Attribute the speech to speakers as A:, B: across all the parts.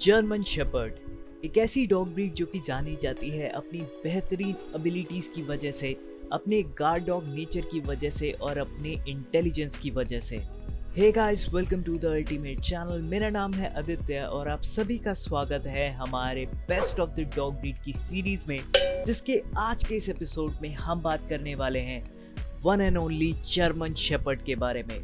A: German shepherd एक ऐसी dog breed जो कि जानी जाती है अपनी बेहतरीन एबिलिटीज की वजह से, अपने गार्ड डॉग नेचर की वजह से और अपने इंटेलिजेंस की वजह से। Hey guys, welcome to the ultimate channel. मेरा नाम है आदित्य और आप सभी का स्वागत है हमारे best of the dog breed की सीरीज में, जिसके आज के इस एपिसोड में हम बात करने वाले हैं one and only German shepherd के बारे में।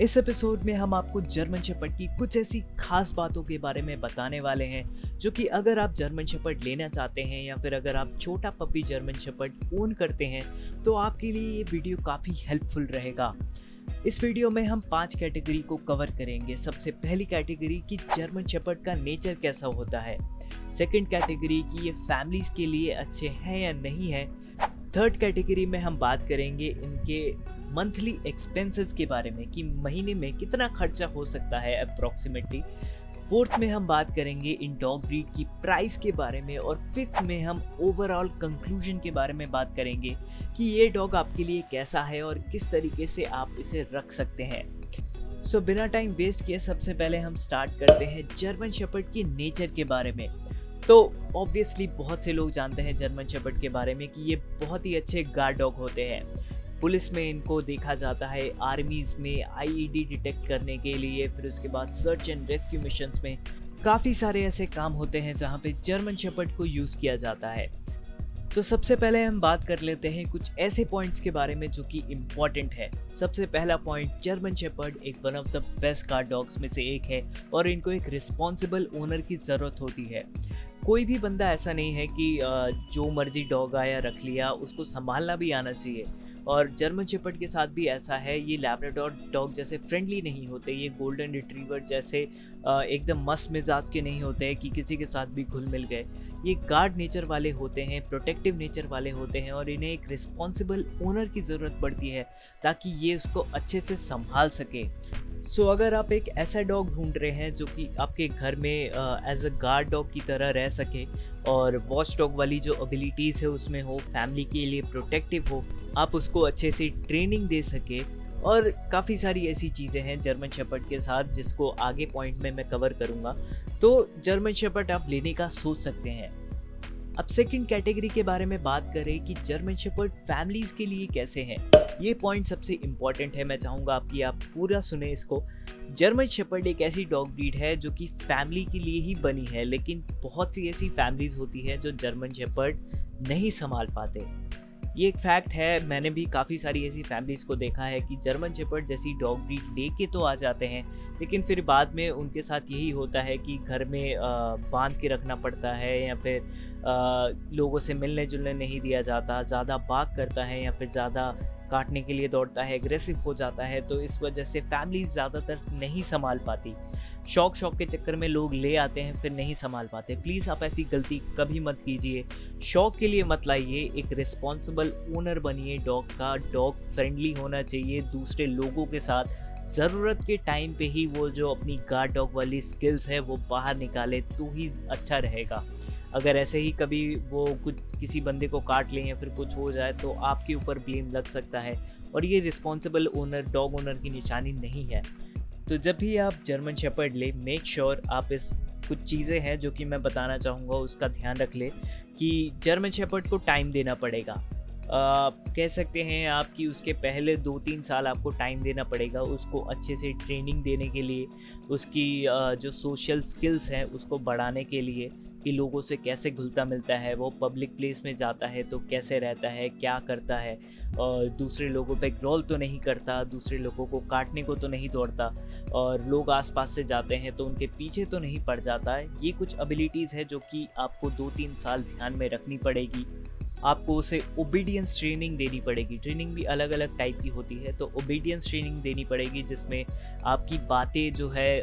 A: इस एपिसोड में हम आपको जर्मन शेपर्ड की कुछ ऐसी खास बातों के बारे में बताने वाले हैं जो कि अगर आप जर्मन शेपर्ड लेना चाहते हैं या फिर अगर आप छोटा पपी जर्मन शेपर्ड ओन करते हैं तो आपके लिए ये वीडियो काफ़ी हेल्पफुल रहेगा। इस वीडियो में हम 5 कैटेगरी को कवर करेंगे। सबसे पहली कैटेगरी कि जर्मन शेपर्ड का नेचर कैसा होता है। सेकंड कैटेगरी कि ये फैमिलीज के लिए अच्छे हैं या नहीं है। थर्ड कैटेगरी में हम बात करेंगे इनके मंथली एक्सपेंसेस के बारे में कि महीने में कितना खर्चा हो सकता है अप्रॉक्सीमेटली। फोर्थ में हम बात करेंगे इन डॉग ब्रीड की प्राइस के बारे में और फिफ्थ में हम ओवरऑल कंक्लूजन के बारे में बात करेंगे कि ये डॉग आपके लिए कैसा है और किस तरीके से आप इसे रख सकते हैं। सो बिना टाइम वेस्ट किए सबसे पहले हम स्टार्ट करते हैं जर्मन शेपर्ड के नेचर के बारे में। तो ऑब्वियसली बहुत से लोग जानते हैं जर्मन शेपर्ड के बारे में कि ये बहुत ही अच्छे गार्ड डॉग होते हैं। पुलिस में इनको देखा जाता है, आर्मीज में आईईडी डिटेक्ट करने के लिए, फिर उसके बाद सर्च एंड रेस्क्यू मिशंस में काफ़ी सारे ऐसे काम होते हैं जहां पे जर्मन शेपर्ड को यूज़ किया जाता है। तो सबसे पहले हम बात कर लेते हैं कुछ ऐसे पॉइंट्स के बारे में जो कि इम्पॉर्टेंट है। सबसे पहला पॉइंट, जर्मन शेपर्ड एक one of the best guard dogs में से एक है और इनको एक रिस्पॉन्सिबल ओनर की ज़रूरत होती है। कोई भी बंदा ऐसा नहीं है कि जो मर्जी डॉग आया रख लिया, उसको संभालना भी आना चाहिए। और जर्मन शेपर्ड के साथ भी ऐसा है, ये लैब्राडोर डॉग जैसे फ्रेंडली नहीं होते, ये गोल्डन रिट्रीवर जैसे एकदम मस्त मिजाज के नहीं होते हैं कि किसी के साथ भी घुल मिल गए। ये गार्ड नेचर वाले होते हैं, प्रोटेक्टिव नेचर वाले होते हैं और इन्हें एक रिस्पॉन्सिबल ओनर की ज़रूरत पड़ती है ताकि ये उसको अच्छे से संभाल सके। सो अगर आप एक ऐसा डॉग ढूंढ रहे हैं जो कि आपके घर में एज अ गार्ड डॉग की तरह रह सके और वॉच डॉग वाली जो एबिलिटीज़ है उसमें हो, फैमिली के लिए प्रोटेक्टिव हो, आप उसको अच्छे से ट्रेनिंग दे सके और काफ़ी सारी ऐसी चीज़ें हैं जर्मन शेपर्ड के साथ जिसको आगे पॉइंट में मैं कवर करूँगा, तो जर्मन शेपर्ड आप लेने का सोच सकते हैं। अब सेकंड कैटेगरी के बारे में बात करें कि जर्मन शेपर्ड फैमिलीज के लिए कैसे हैं। ये पॉइंट सबसे इम्पॉर्टेंट है, मैं चाहूँगा कि आप पूरा सुने इसको। जर्मन शेपर्ड एक ऐसी डॉग ब्रीड है जो कि फैमिली के लिए ही बनी है, लेकिन बहुत सी ऐसी फैमिलीज होती है जो जर्मन शेपर्ड नहीं संभाल पाते। ये एक फैक्ट है, मैंने भी काफ़ी सारी ऐसी फैमिलीज़ को देखा है कि जर्मन शेपर्ड जैसी डॉग ब्रीड लेके तो आ जाते हैं, लेकिन फिर बाद में उनके साथ यही होता है कि घर में बांध के रखना पड़ता है या फिर लोगों से मिलने जुलने नहीं दिया जाता, ज़्यादा बाग करता है या फिर ज़्यादा काटने के लिए दौड़ता है, एग्रेसिव हो जाता है। तो इस वजह से फैमिली ज़्यादातर नहीं संभाल पाती। शौक के चक्कर में लोग ले आते हैं फिर नहीं संभाल पाते। प्लीज़ आप ऐसी गलती कभी मत कीजिए। शौक के लिए मत लाइए, एक रिस्पॉन्सिबल ओनर बनिए डॉग का। डॉग फ्रेंडली होना चाहिए दूसरे लोगों के साथ। ज़रूरत के टाइम पे ही वो जो अपनी गार्ड डॉग वाली स्किल्स है वो बाहर निकाले तो ही अच्छा रहेगा। अगर ऐसे ही कभी वो कुछ किसी बंदे को काट लें या फिर कुछ हो जाए तो आपके ऊपर ब्लेम लग सकता है और ये रिस्पॉन्सिबल ओनर, डॉग ओनर की निशानी नहीं है। तो जब भी आप जर्मन शेपर्ड ले, मेक श्योर आप इस कुछ चीज़ें हैं जो कि मैं बताना चाहूँगा उसका ध्यान रख ले कि जर्मन शेपर्ड को टाइम देना पड़ेगा। कह सकते हैं आप कि उसके पहले 2-3 साल आपको टाइम देना पड़ेगा उसको अच्छे से ट्रेनिंग देने के लिए, उसकी जो सोशल स्किल्स हैं उसको बढ़ाने के लिए कि लोगों से कैसे घुलता मिलता है, वो पब्लिक प्लेस में जाता है तो कैसे रहता है, क्या करता है, और दूसरे लोगों पे ग्रोल तो नहीं करता, दूसरे लोगों को काटने को तो नहीं दौड़ता, और लोग आसपास से जाते हैं तो उनके पीछे तो नहीं पड़ जाता है। ये कुछ एबिलिटीज़ है जो कि आपको 2-3 साल ध्यान में रखनी पड़ेगी। आपको उसे ओबीडियंस ट्रेनिंग देनी पड़ेगी। ट्रेनिंग भी अलग अलग टाइप की होती है, तो ओबीडियंस ट्रेनिंग देनी पड़ेगी जिसमें आपकी बातें जो है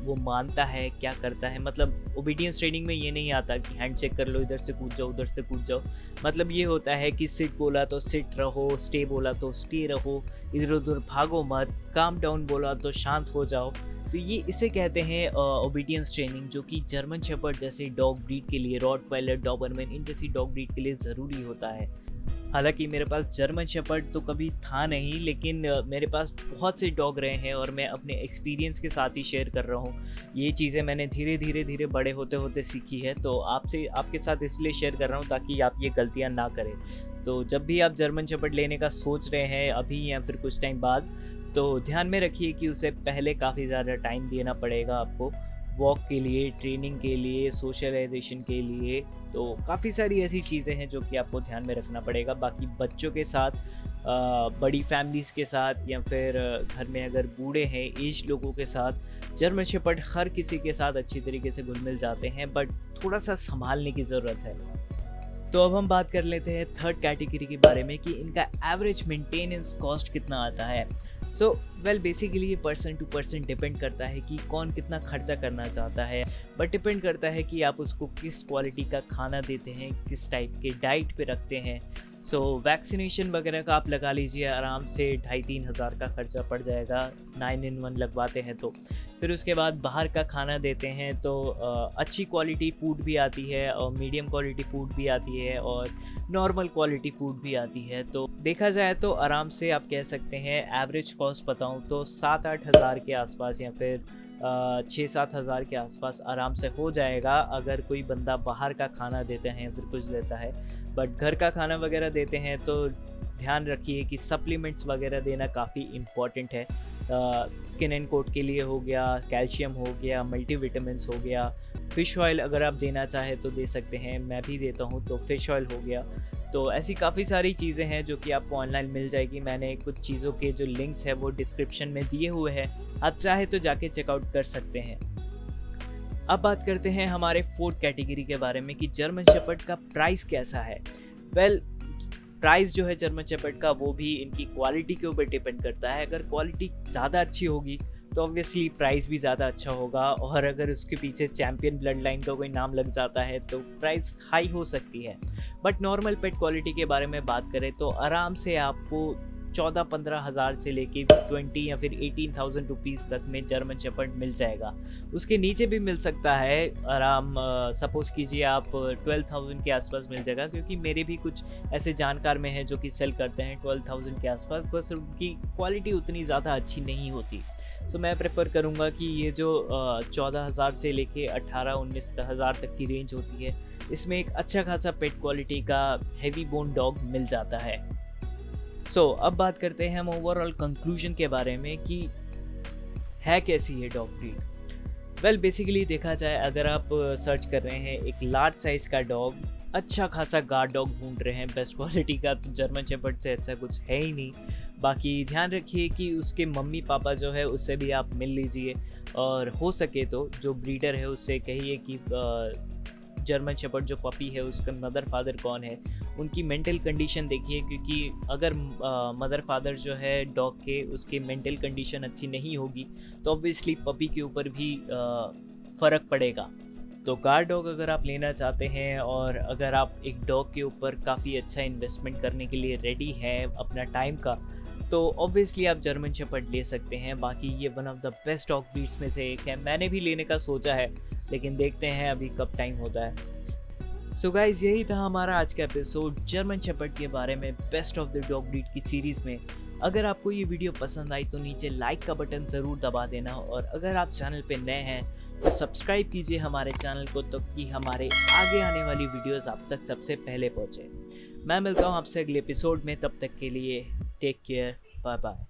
A: वो मानता है, क्या करता है। मतलब ओबीडियंस ट्रेनिंग में ये नहीं आता कि हैंड चेक कर लो, इधर से कूद जाओ, उधर से कूद जाओ। मतलब ये होता है कि सिट बोला तो सिट रहो, स्टे बोला तो स्टे रहो, इधर उधर भागो मत, काम डाउन बोला तो शांत हो जाओ। तो ये इसे कहते हैं ओबीडियंस ट्रेनिंग, जो कि जर्मन शेपर्ड जैसे डॉग ब्रीड के लिए, रॉटवाइलर, डॉबरमैन, इन जैसी डॉग ब्रीड के लिए ज़रूरी होता है। हालांकि मेरे पास जर्मन शेपर्ड तो कभी था नहीं, लेकिन मेरे पास बहुत से डॉग रहे हैं और मैं अपने एक्सपीरियंस के साथ ही शेयर कर रहा हूँ। ये चीज़ें मैंने धीरे धीरे बड़े होते होते सीखी है, तो आपके साथ इसलिए शेयर कर रहा हूँ ताकि आप ये गलतियाँ ना करें। तो जब भी आप जर्मन शेपर्ड लेने का सोच रहे हैं अभी या फिर कुछ टाइम बाद, तो ध्यान में रखिए कि उसे पहले काफ़ी ज़्यादा टाइम देना पड़ेगा आपको, वॉक के लिए, ट्रेनिंग के लिए, सोशलाइजेशन के लिए। तो काफ़ी सारी ऐसी चीज़ें हैं जो कि आपको ध्यान में रखना पड़ेगा। बाकी बच्चों के साथ, बड़ी फैमिलीज़ के साथ, या फिर घर में अगर बूढ़े हैं, एज लोगों के साथ, जर्मन शेपर्ड हर किसी के साथ अच्छी तरीके से घुल मिल जाते हैं, बट थोड़ा सा संभालने की ज़रूरत है। तो अब हम बात कर लेते हैं थर्ड कैटेगरी के बारे में कि इनका एवरेज मेंटेनेंस कॉस्ट कितना आता है। सो बेसिकली ये पर्सन टू पर्सन डिपेंड करता है कि कौन कितना खर्चा करना चाहता है, बट डिपेंड करता है कि आप उसको किस क्वालिटी का खाना देते हैं, किस टाइप के डाइट पे रखते हैं। वैक्सीनेशन वगैरह का आप लगा लीजिए, आराम से 2,500-3 हज़ार का खर्चा पड़ जाएगा 9 in 1 लगवाते हैं तो। फिर उसके बाद बाहर का खाना देते हैं तो अच्छी क्वालिटी फूड भी आती है और मीडियम क्वालिटी फूड भी आती है और नॉर्मल क्वालिटी फूड भी आती है। तो देखा जाए तो आराम से आप कह सकते हैं, एवरेज कॉस्ट बताऊं तो 7-8 हज़ार के आसपास या फिर 6-7 हज़ार के आसपास आराम से हो जाएगा अगर कोई बंदा बाहर का खाना देते हैं या फिर कुछ देता है। बट घर का खाना वगैरह देते हैं तो ध्यान रखिए कि सप्लीमेंट्स वगैरह देना काफ़ी इम्पॉर्टेंट है। स्किन एंड कोट के लिए हो गया, कैल्शियम हो गया, मल्टीविटामिन्स हो गया, फ़िश ऑयल अगर आप देना चाहें तो दे सकते हैं, मैं भी देता हूँ, तो फ़िश ऑयल हो गया। तो ऐसी काफ़ी सारी चीज़ें हैं जो कि आपको ऑनलाइन मिल जाएगी। मैंने कुछ चीज़ों के जो लिंक्स है वो डिस्क्रिप्शन में दिए हुए हैं, आप चाहे तो जाके चेकआउट कर सकते हैं। अब बात करते हैं हमारे फोर्थ कैटेगरी के बारे में कि जर्मन शेपर्ड का प्राइस कैसा है। प्राइस जो है जर्मन शेपर्ड का वो भी इनकी क्वालिटी के ऊपर डिपेंड करता है। अगर क्वालिटी ज़्यादा अच्छी होगी तो ऑब्वियसली प्राइस भी ज़्यादा अच्छा होगा, और अगर उसके पीछे चैम्पियन ब्लड लाइन का कोई नाम लग जाता है तो प्राइस हाई हो सकती है। बट नॉर्मल पेट क्वालिटी के बारे में बात करें तो आराम से आपको 14-15 हज़ार से लेके 20 या फिर 18,000 रुपीज़ तक में जर्मन शेपर्ड मिल जाएगा। उसके नीचे भी मिल सकता है, सपोज़ कीजिए आप 12,000 के आसपास मिल जाएगा, क्योंकि मेरे भी कुछ ऐसे जानकार में हैं जो कि सेल करते हैं 12,000 के आसपास, बस उनकी क्वालिटी उतनी ज़्यादा अच्छी नहीं होती। मैं प्रेफर करूँगा कि ये जो 14,000 से लेके 18-19 हज़ार तक की रेंज होती है, इसमें एक अच्छा खासा पेट क्वालिटी का हेवी बोन डॉग मिल जाता है। अब बात करते हैं हम ओवरऑल कंक्लूजन के बारे में कि है कैसी ये डॉग ब्रीड। बेसिकली देखा जाए, अगर आप सर्च कर रहे हैं एक लार्ज साइज़ का डॉग, अच्छा खासा गार्ड डॉग ढूंढ रहे हैं बेस्ट क्वालिटी का, तो जर्मन शेपर्ड से अच्छा कुछ है ही नहीं। बाकी ध्यान रखिए कि उसके मम्मी पापा जो है उससे भी आप मिल लीजिए, और हो सके तो जो ब्रीडर है उससे कहिए कि जर्मन शेपर्ड जो पपी है उसका मदर फादर कौन है, उनकी मेंटल कंडीशन देखिए, क्योंकि अगर मदर फादर जो है डॉग के, उसके मेंटल कंडीशन अच्छी नहीं होगी तो ऑब्वियसली पपी के ऊपर भी फ़र्क पड़ेगा। तो गार्ड डॉग अगर आप लेना चाहते हैं और अगर आप एक डॉग के ऊपर काफ़ी अच्छा इन्वेस्टमेंट करने के लिए रेडी हैं अपना टाइम का, तो ऑब्वियसली आप जर्मन शेपर्ड ले सकते हैं। बाकी ये one of the best dog breeds में से एक है। मैंने भी लेने का सोचा है, लेकिन देखते हैं अभी कब टाइम होता है। सो गाइज, यही था हमारा आज का एपिसोड जर्मन शेपर्ड के बारे में, best of the dog breed की सीरीज़ में। अगर आपको ये वीडियो पसंद आई तो नीचे लाइक का बटन ज़रूर दबा देना, और अगर आप चैनल पे नए हैं तो सब्सक्राइब कीजिए हमारे चैनल को, तो कि हमारे आगे आने वाली वीडियोस आप तक सबसे पहले पहुँचे। मैं मिलता हूँ आपसे अगले एपिसोड में, तब तक के लिए टेक केयर, बाय बाय।